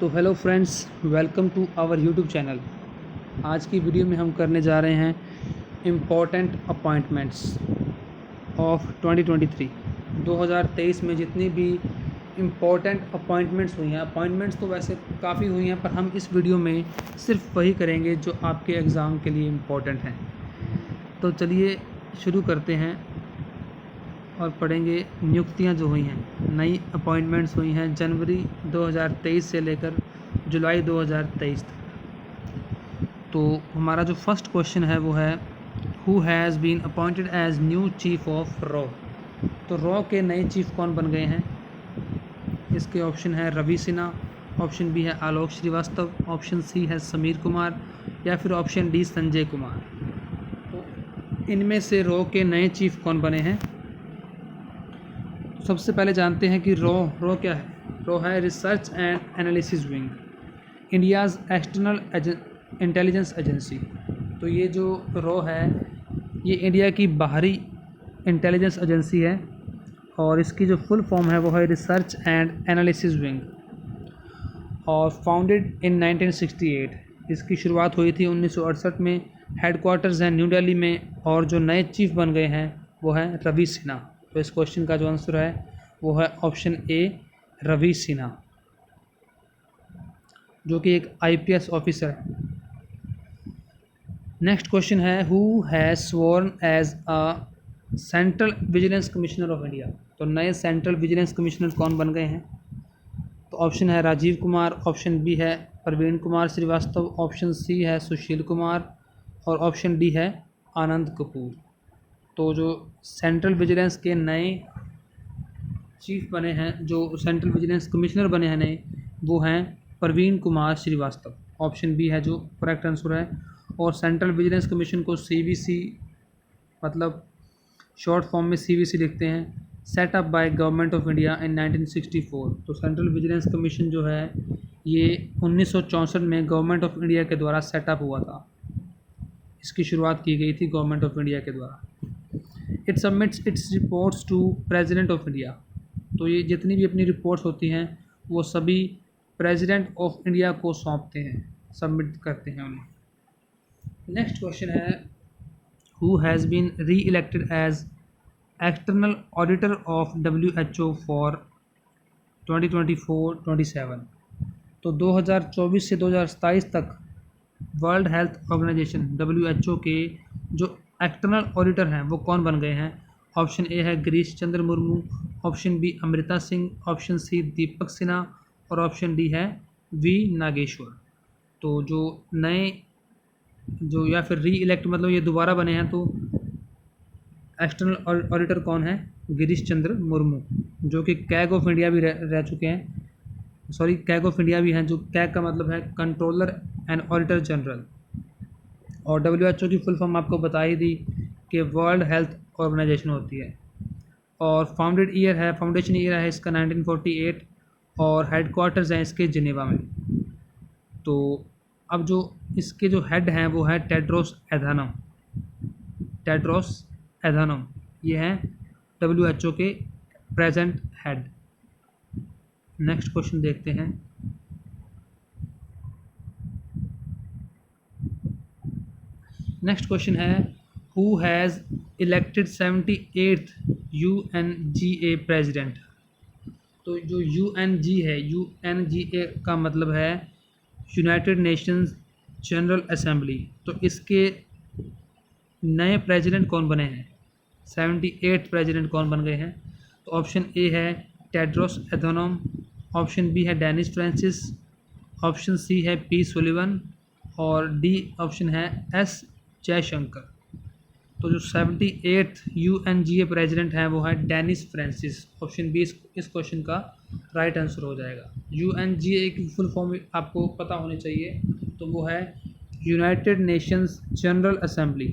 तो hello friends, welcome to our YouTube channel. आज की वीडियो में हम करने जा रहे हैं इम्पॉर्टेंट अपॉइंटमेंट्स ऑफ 2023। 2023 में जितनी भी इम्पॉर्टेंट अपॉइंटमेंट्स हुई हैं, अपॉइंटमेंट्स तो वैसे काफ़ी हुई हैं, पर हम इस वीडियो में सिर्फ वही करेंगे जो आपके एग्ज़ाम के लिए इम्पॉर्टेंट हैं। तो चलिए शुरू करते हैं और पढ़ेंगे नियुक्तियां जो हुई हैं, नई अपॉइंटमेंट्स हुई हैं जनवरी 2023 से लेकर जुलाई 2023 तक। तो हमारा जो फर्स्ट क्वेश्चन है वो है who has been appointed as new chief of रॉ। तो रॉ के नए चीफ कौन बन गए हैं? इसके ऑप्शन है रवि सिन्हा, ऑप्शन बी है आलोक श्रीवास्तव, ऑप्शन सी है समीर कुमार या फिर ऑप्शन डी संजय कुमार। तो इनमें से रॉ के नए चीफ कौन बने हैं? सबसे पहले जानते हैं कि रॉ क्या है। रॉ है research and analysis wing, India's external intelligence agency. तो ये जो रॉ है ये इंडिया की बाहरी इंटेलिजेंस एजेंसी है और इसकी जो फुल फॉर्म है वो है रिसर्च एंड एनालिसिस विंग और फाउंडेड इन 1968। इसकी शुरुआत हुई थी 1968 में। हेडक्वार्टर्स हैं न्यू दिल्ली में और जो नए चीफ बन गए हैं वो हैं रवि सिन्हा। तो इस क्वेश्चन का जो आंसर है वो है ऑप्शन ए रवि सिन्हा, जो कि एक आईपीएस ऑफिसर है। नेक्स्ट क्वेश्चन है who has sworn as a central vigilance commissioner of India. तो नए सेंट्रल विजिलेंस कमिश्नर कौन बन गए हैं? तो ऑप्शन है राजीव कुमार, ऑप्शन बी है प्रवीण कुमार श्रीवास्तव, ऑप्शन सी है सुशील कुमार और ऑप्शन डी है आनंद कपूर। तो जो सेंट्रल विजिलेंस के नए चीफ बने हैं, जो सेंट्रल विजिलेंस कमिश्नर बने हैं नए, वो हैं प्रवीण कुमार श्रीवास्तव। ऑप्शन बी है जो करेक्ट आंसर है। और सेंट्रल विजिलेंस कमीशन को सीवीसी, मतलब शॉर्ट फॉर्म में सीवीसी लिखते हैं, set up by government of India in 1964। तो सेंट्रल विजिलेंस कमीशन जो है ये 1964 में गवर्नमेंट ऑफ इंडिया के द्वारा सेटअप हुआ था। इसकी शुरुआत की गई थी गवर्नमेंट ऑफ इंडिया के द्वारा। It submits its reports to president of India. तो ये जितनी भी अपनी रिपोर्ट्स होती हैं वो सभी प्रेसिडेंट ऑफ इंडिया को सौंपते हैं, सबमिट करते हैं उन्हें। नेक्स्ट क्वेश्चन है हु हैज़ बीन री elected as external auditor of WHO for 2024-27। तो 2024 से 2027 तक वर्ल्ड हेल्थ ऑर्गेनाइजेशन WHO के जो एक्सटर्नल ऑडिटर हैं वो कौन बन गए हैं? ऑप्शन ए है Girish Chandra Murmu, option B Amrita Singh, option C Deepak Sinha और ऑप्शन डी है वी नागेश्वर। तो जो नए जो या फिर री इलेक्ट मतलब ये दोबारा बने हैं, तो एक्सटर्नल ऑडिटर कौन है? गिरीश चंद्र मुर्मू, जो कि कैग ऑफ इंडिया भी रह चुके हैं। सॉरी, कैग ऑफ इंडिया भी हैं, जो कैग का मतलब है कंट्रोलर एंड ऑडिटर जनरल। और WHO की फुल फॉर्म आपको बता ही दी कि वर्ल्ड हेल्थ ऑर्गेनाइजेशन होती है। और फाउंडेशन ईयर है इसका 1948 और हेडक्वार्टर्स हैं इसके जिनेवा में। तो अब जो इसके जो हेड हैं वो है टेड्रोस एधानम। ये हैं WHO के प्रेजेंट हेड। नेक्स्ट क्वेश्चन देखते हैं। नेक्स्ट क्वेश्चन है who has elected 78th UNGA president. तो जो UNGA का मतलब है यूनाइटेड नेशंस जनरल असेंबली। तो इसके नए प्रेसिडेंट कौन बने हैं? 78th प्रेसिडेंट कौन बन गए हैं? तो ऑप्शन ए है टेड्रोस एधानोम, ऑप्शन बी है डेनिस फ्रांसिस, ऑप्शन सी है पी सुलिवन और डी ऑप्शन है एस जयशंकर। तो जो 78th UNGA प्रेसिडेंट हैं वो है डेनिस फ्रांसिस। ऑप्शन बी इस क्वेश्चन का राइट आंसर हो जाएगा। UNGA की फुल फॉर्म आपको पता होनी चाहिए, तो वो है यूनाइटेड नेशंस जनरल असेंबली।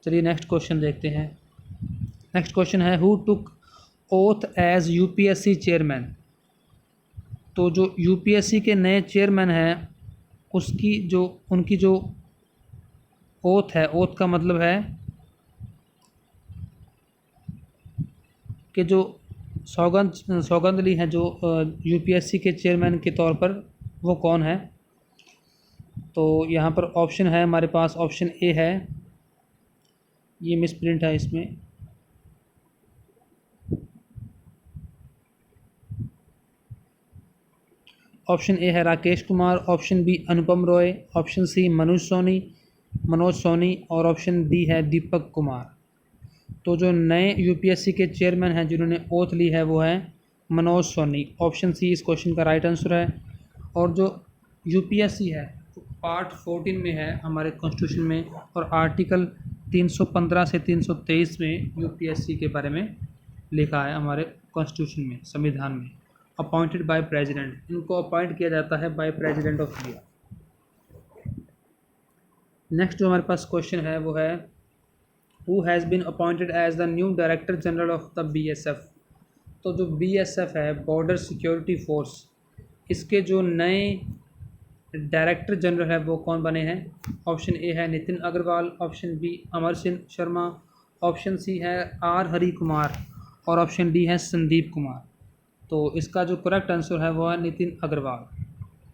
चलिए नेक्स्ट क्वेश्चन देखते हैं। नेक्स्ट क्वेश्चन है who took oath as UPSC chairman. तो जो UPSC के नए चेयरमैन हैं उनकी जो ओथ है, ओथ का मतलब है कि जो सौगंध ली है जो यूपीएससी के चेयरमैन के तौर पर, वो कौन है? तो यहाँ पर ऑप्शन है हमारे पास, ऑप्शन ए है, ये मिसप्रिंट है इसमें, ऑप्शन ए है राकेश कुमार, ऑप्शन बी अनुपम रॉय, ऑप्शन सी मनोज सोनी और ऑप्शन डी है दीपक कुमार। तो जो नए यूपीएससी के चेयरमैन हैं जिन्होंने ओथ ली है वो है मनोज सोनी। ऑप्शन सी इस क्वेश्चन का राइट आंसर है। और जो यूपीएससी है वो पार्ट 14 में है हमारे कॉन्स्टिट्यूशन में, और आर्टिकल 315 से 323 में यूपीएससी के बारे में लिखा है हमारे कॉन्स्टिट्यूशन में, संविधान में। अपॉइंटेड बाय प्रेसिडेंट, इनको अपॉइंट किया जाता है by president of India. Next जो हमारे पास क्वेश्चन है वो है who has been appointed as the new director general of the BSF. तो जो बीएसएफ है, बॉर्डर सिक्योरिटी फोर्स, इसके जो नए डायरेक्टर जनरल है वो कौन बने हैं? ऑप्शन ए है Nitin Agarwal, option B Amar Singh Sharma, option C है आर हरि कुमार और ऑप्शन डी है संदीप कुमार। तो इसका जो करेक्ट आंसर है वो है नितिन अग्रवाल।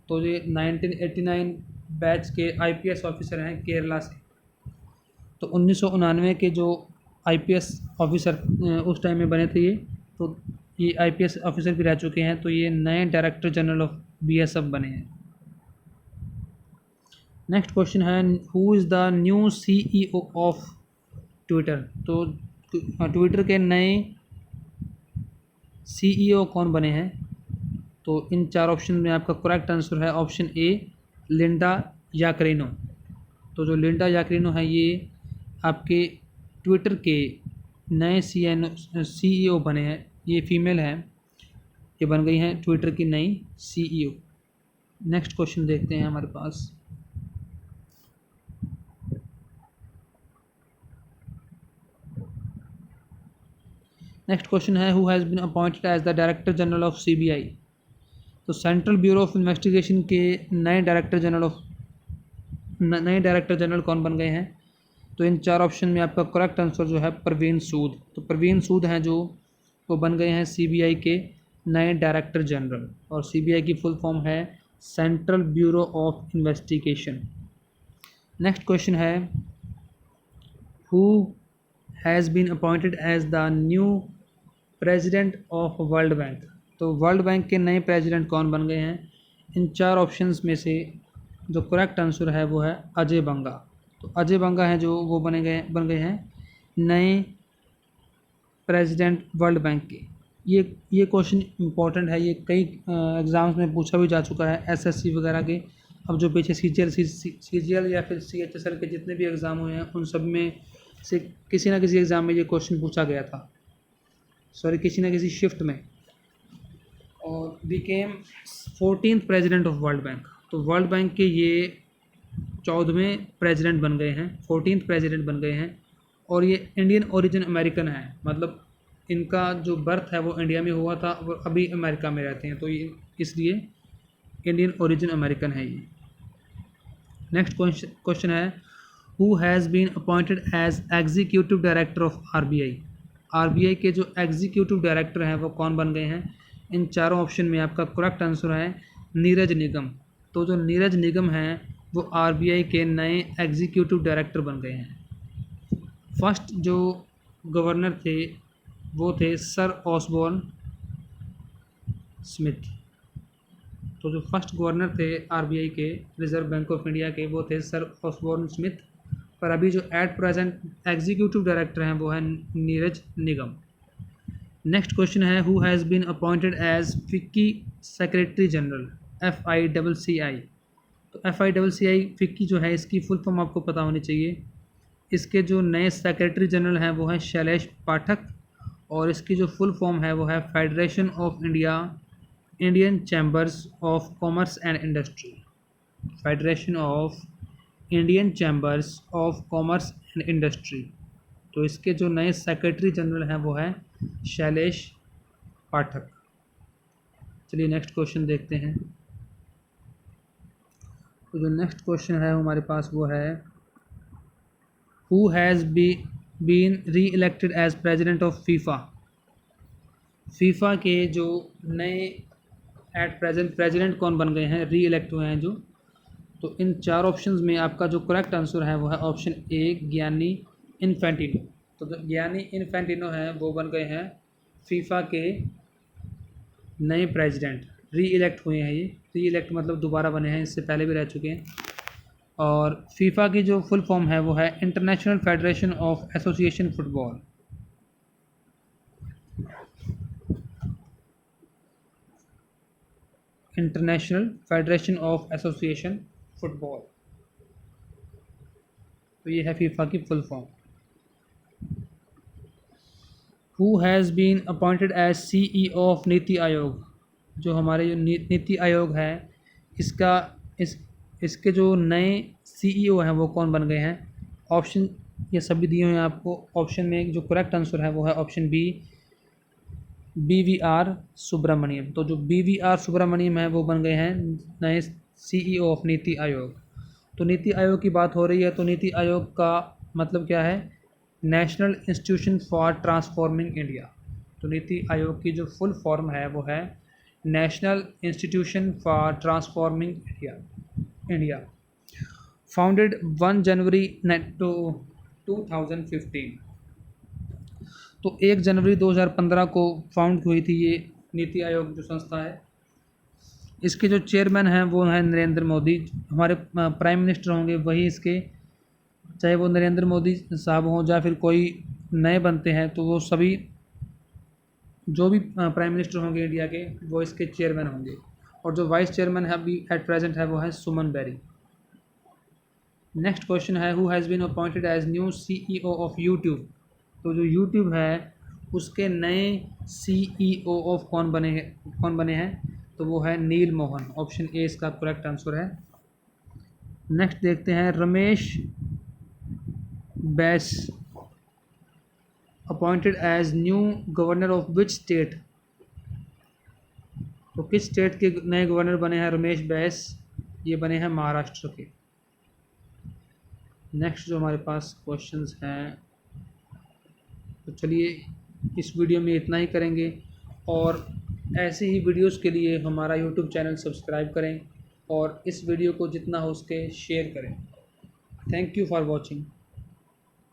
तो ये 1989 बैच के आईपीएस ऑफिसर हैं केरला से। तो 1999 के जो आईपीएस ऑफिसर उस टाइम में बने थे तो ये आईपीएस ऑफिसर भी रह चुके हैं, तो ये नए डायरेक्टर जनरल ऑफ बीएसएफ बने हैं। नेक्स्ट क्वेश्चन है who is the new CEO of Twitter. तो ट्विटर के नए सीईओ कौन बने हैं? तो इन चार ऑप्शन में आपका करेक्ट आंसर है ऑप्शन ए लिंडा याकरिनो। तो जो लिंडा याकरिनो है ये आपके ट्विटर के नए सीईओ बने हैं। ये फीमेल है, ये बन गई हैं ट्विटर की नई सीईओ। नेक्स्ट क्वेश्चन देखते हैं हमारे पास। नेक्स्ट क्वेश्चन है who has been appointed as the director general of CBI. तो सेंट्रल ब्यूरो ऑफ इन्वेस्टिगेशन के नए डायरेक्टर जनरल कौन बन गए हैं? तो इन चार ऑप्शन में आपका करेक्ट आंसर जो है परवीन सूद। तो परवीन सूद हैं जो वो बन गए हैं सीबीआई के नए डायरेक्टर जनरल, और सीबीआई की फुल फॉर्म है central bureau of investigation. Next question है who has been appointed as the new president of World Bank. तो वर्ल्ड बैंक के नए प्रेसिडेंट कौन बन गए हैं? इन चार ऑप्शंस में से जो करेक्ट आंसर है वो है अजय बंगा। तो अजय बंगा हैं जो वो बन गए हैं नए प्रेसिडेंट वर्ल्ड बैंक के। ये क्वेश्चन इंपॉर्टेंट है, ये कई एग्ज़ाम्स में पूछा भी जा चुका है एसएससी वगैरह के। अब जो पीछे सीजीएल या फिर सीएचएसएल के जितने भी एग्ज़ाम हुए हैं उन सब में से किसी ना किसी एग्ज़ाम में ये क्वेश्चन पूछा गया था, किसी ना किसी शिफ्ट में, और became 14th president of World Bank. तो वर्ल्ड बैंक के ये 14वें प्रेसिडेंट बन गए हैं, 14th प्रेसिडेंट बन गए हैं, और ये इंडियन ओरिजिन अमेरिकन है, मतलब इनका जो बर्थ है वो इंडिया में हुआ था, वो अभी अमेरिका में रहते हैं, तो ये इसलिए इंडियन ओरिजिन अमेरिकन है ये। नेक्स्ट क्वेश्चन है who has been appointed as executive director of RBI. RBI के जो एग्जीक्यूटिव डायरेक्टर हैं वो कौन बन गए हैं? इन चारों ऑप्शन में आपका करेक्ट आंसर है नीरज निगम। तो जो नीरज निगम हैं वो आरबीआई के नए एग्जीक्यूटिव डायरेक्टर बन गए हैं। फर्स्ट जो गवर्नर थे वो थे सर ऑसबॉर्न स्मिथ। तो जो फर्स्ट गवर्नर थे आरबीआई के, रिजर्व बैंक ऑफ इंडिया के, वो थे सर ऑसबॉर्न स्मिथ, पर अभी जो एट प्रेजेंट एग्जीक्यूटिव डायरेक्टर हैं वो है नीरज निगम। नेक्स्ट क्वेश्चन है who has been appointed as FICCI secretary general FICCI। तो FICCI फिक्की जो है इसकी फुल फॉर्म आपको पता होनी चाहिए। इसके जो नए सेक्रेटरी जनरल हैं वो है शैलेश पाठक, और इसकी जो फुल फॉर्म है वो है federation of Indian chambers of commerce and industry. Federation of Indian chambers of commerce and industry. तो इसके जो नए सेक्रेटरी जनरल हैं वो है शैलेश पाठक। चलिए नेक्स्ट क्वेश्चन देखते हैं। तो जो नेक्स्ट क्वेश्चन है हमारे पास वो है हु हैज़ बीन री elected as president of FIFA. FIFA के जो नए एट प्रेजेंट प्रेसिडेंट कौन बन गए हैं, री इलेक्ट हुए हैं जो, तो इन चार ऑप्शंस में आपका जो करेक्ट आंसर है वो है ऑप्शन ए, गियानी इन्फेंटिनो। तो जो गियानी इन्फेंटिनो हैं वो बन गए हैं फीफा के नए प्रेसिडेंट, री इलेक्ट हुए हैं। ये री इलेक्ट मतलब दोबारा बने हैं, इससे पहले भी रह चुके हैं। और फीफा की जो फुल फॉर्म है वो है international federation of association football. International federation of association football, तो ये है फीफा की full form. Who has been appointed as CEO of NITI Aayog. जो हमारे जो नीति आयोग है इसका इसके जो नए CEO हैं वो कौन बन गए हैं। ऑप्शन ये सभी दिए हुए हैं आपको। ऑप्शन में जो करेक्ट आंसर है वो है ऑप्शन बी, BVR सुब्रमण्यम। तो जो BVR सुब्रमण्यम है वो बन गए हैं नए CEO ऑफ नीति आयोग। तो नीति आयोग की बात हो रही है, तो नीति आयोग का मतलब क्या है, national institution for transforming India. तो नीति आयोग की जो फुल फॉर्म है वो है national institution for transforming India. Founded 1 जनवरी 2015। तो 1 जनवरी 2015 को फाउंड हुई थी ये नीति आयोग जो संस्था है। इसके जो चेयरमैन हैं वो हैं नरेंद्र मोदी। हमारे प्राइम मिनिस्टर होंगे वही इसके, चाहे वो नरेंद्र मोदी साहब हों या फिर कोई नए बनते हैं, तो वो सभी जो भी प्राइम मिनिस्टर होंगे इंडिया के वो इसके चेयरमैन होंगे। और जो वाइस चेयरमैन है अभी एट प्रेजेंट है वो है सुमन बेरी। नेक्स्ट क्वेश्चन है who has been appointed as new CEO of YouTube. तो जो यूट्यूब है उसके नए CEO ऑफ कौन बने हैं, तो वो है नील मोहन। ऑप्शन ए इसका करेक्ट आंसर है। नेक्स्ट देखते हैं Ramesh Bais appointed as new governor of which state. तो किस स्टेट के नए गवर्नर बने हैं रमेश बैस, ये बने हैं महाराष्ट्र के। नेक्स्ट जो हमारे पास क्वेश्चंस हैं, तो चलिए इस वीडियो में इतना ही करेंगे। और ऐसे ही वीडियोस के लिए हमारा यूट्यूब चैनल सब्सक्राइब करें और इस वीडियो को जितना हो सके शेयर करें। Thank you for watching.